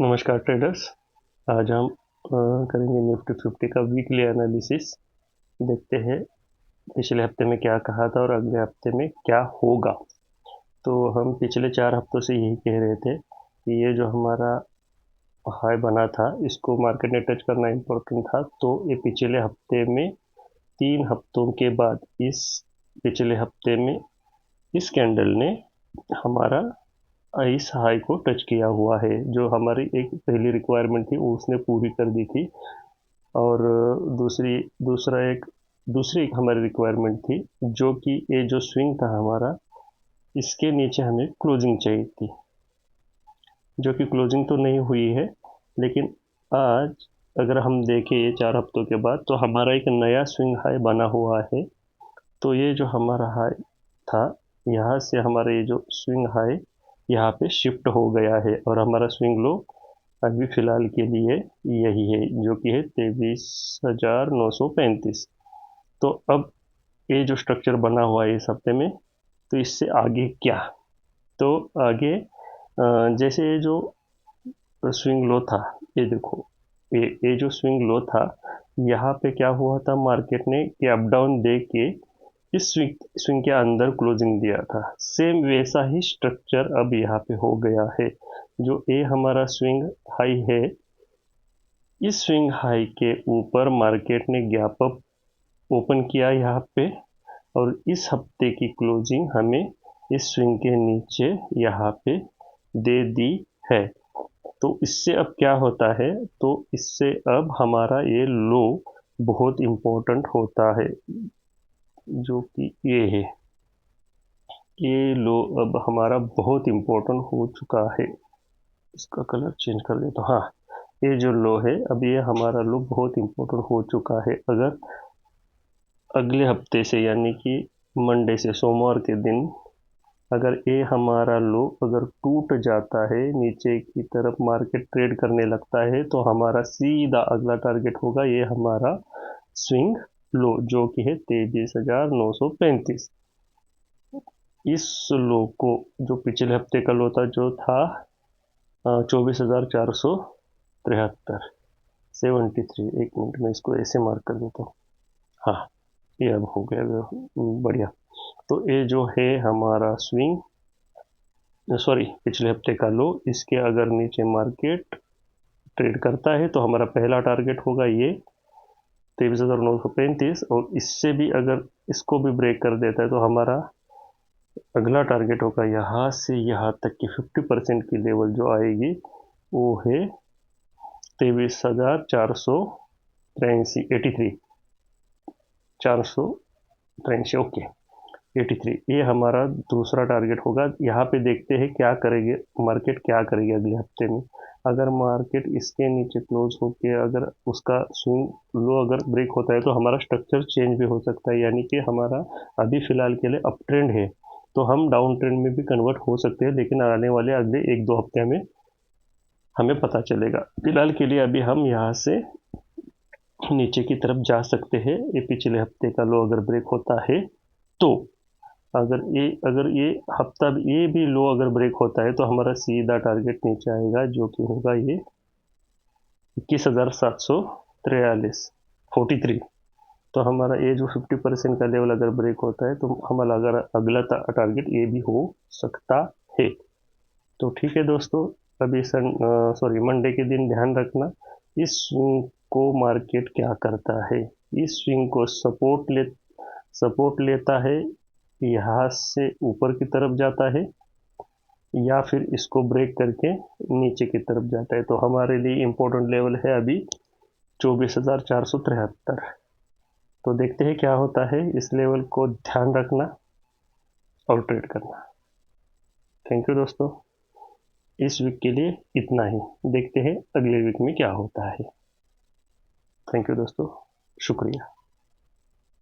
नमस्कार ट्रेडर्स। आज हम करेंगे निफ्टी 50 का वीकली एनालिसिस। देखते हैं पिछले हफ्ते में क्या कहा था और अगले हफ्ते में क्या होगा। तो हम पिछले 4 हफ्तों से यही कह रहे थे कि ये जो हमारा हाई बना था इसको मार्केट ने टच करना इम्पोर्टेंट था। तो ये पिछले हफ्ते में 3 हफ्तों के बाद पिछले हफ्ते में इस कैंडल ने हमारा इस हाई को टच किया हुआ है। जो हमारी एक पहली रिक्वायरमेंट थी वो उसने पूरी कर दी थी। और दूसरी एक हमारी रिक्वायरमेंट थी जो कि ये जो स्विंग था हमारा, इसके नीचे हमें क्लोजिंग चाहिए थी, जो कि क्लोजिंग तो नहीं हुई है। लेकिन आज अगर हम देखें ये 4 हफ्तों के बाद तो हमारा एक नया स्विंग हाई बना हुआ है। तो ये जो हमारा हाई था, यहाँ से हमारा ये जो स्विंग हाई यहाँ पे शिफ्ट हो गया है और हमारा स्विंग लो अभी फिलहाल के लिए यही है, जो कि है 23,935। तो अब ये जो स्ट्रक्चर बना हुआ है इस हफ्ते में, तो इससे आगे क्या? तो आगे जैसे ये जो स्विंग लो था, ये देखो, ये जो स्विंग लो था, यहाँ पे क्या हुआ था, मार्केट ने अप डाउन दे के इस स्विंग के अंदर क्लोजिंग दिया था। सेम वैसा ही स्ट्रक्चर अब यहाँ पे हो गया है। जो ये हमारा स्विंग हाई है, इस स्विंग हाई के ऊपर मार्केट ने गैप अप ओपन किया यहाँ पे, और इस हफ्ते की क्लोजिंग हमें इस स्विंग के नीचे यहाँ पे दे दी है। तो इससे अब क्या होता है, तो इससे अब हमारा ये लो बहुत इम्पोर्टेंट होता है, जो कि ये है। ये लो अब हमारा बहुत इम्पोर्टेंट हो चुका है। इसका कलर चेंज कर देता हूँ। हाँ, ये जो लो है, अब ये हमारा लो बहुत इम्पोर्टेंट हो चुका है। अगर अगले हफ्ते से, यानी कि मंडे से, सोमवार के दिन, अगर ये हमारा लो अगर टूट जाता है, नीचे की तरफ मार्केट ट्रेड करने लगता है, तो हमारा सीधा अगला टारगेट होगा ये हमारा स्विंग लो, जो कि है 23,935। इस लो को, जो पिछले हफ्ते का लो था, जो था 24,473, 73। एक मिनट में इसको ऐसे मार्क कर देता हूँ। हाँ, ये अब हो गया बढ़िया। तो ये जो है हमारा स्विंग, सॉरी, पिछले हफ्ते का लो, इसके अगर नीचे मार्केट ट्रेड करता है तो हमारा पहला टारगेट होगा ये 23,935, और इससे भी अगर इसको भी ब्रेक कर देता है तो हमारा अगला टारगेट होगा यहाँ से यहाँ तक की 50% की लेवल जो आएगी, वो है 23,483, 83, 483, ओके, 83। ये हमारा दूसरा टारगेट होगा। यहाँ पे देखते हैं क्या करेंगे मार्केट, क्या करेगी अगले हफ्ते में। अगर मार्केट इसके नीचे क्लोज होके अगर उसका स्विंग लो अगर ब्रेक होता है तो हमारा स्ट्रक्चर चेंज भी हो सकता है, यानी कि हमारा अभी फिलहाल के लिए अप ट्रेंड है, तो हम डाउन ट्रेंड में भी कन्वर्ट हो सकते हैं। लेकिन आने वाले अगले 1-2 हफ्ते में हमें पता चलेगा। फिलहाल के लिए अभी हम यहाँ से नीचे की तरफ जा सकते हैं। ये पिछले हफ्ते का लो अगर ब्रेक होता है तो, अगर ये हफ्ता ये भी लो अगर ब्रेक होता है तो हमारा सीधा टारगेट नीचे आएगा, जो कि होगा ये 21,743, 43। तो हमारा ये जो 50% का लेवल अगर ब्रेक होता है तो हमारा अगर अगला टारगेट ये भी हो सकता है। तो ठीक है दोस्तों, अभी मंडे के दिन ध्यान रखना इस स्विंग को मार्केट क्या करता है। इस स्विंग को सपोर्ट लेता है, यहाँ से ऊपर की तरफ जाता है, या फिर इसको ब्रेक करके नीचे की तरफ जाता है। तो हमारे लिए इम्पोर्टेंट लेवल है अभी 24,473। तो देखते हैं क्या होता है। इस लेवल को ध्यान रखना और ट्रेड करना। थैंक यू दोस्तों, इस वीक के लिए इतना ही। देखते हैं अगले वीक में क्या होता है। थैंक यू दोस्तों, शुक्रिया।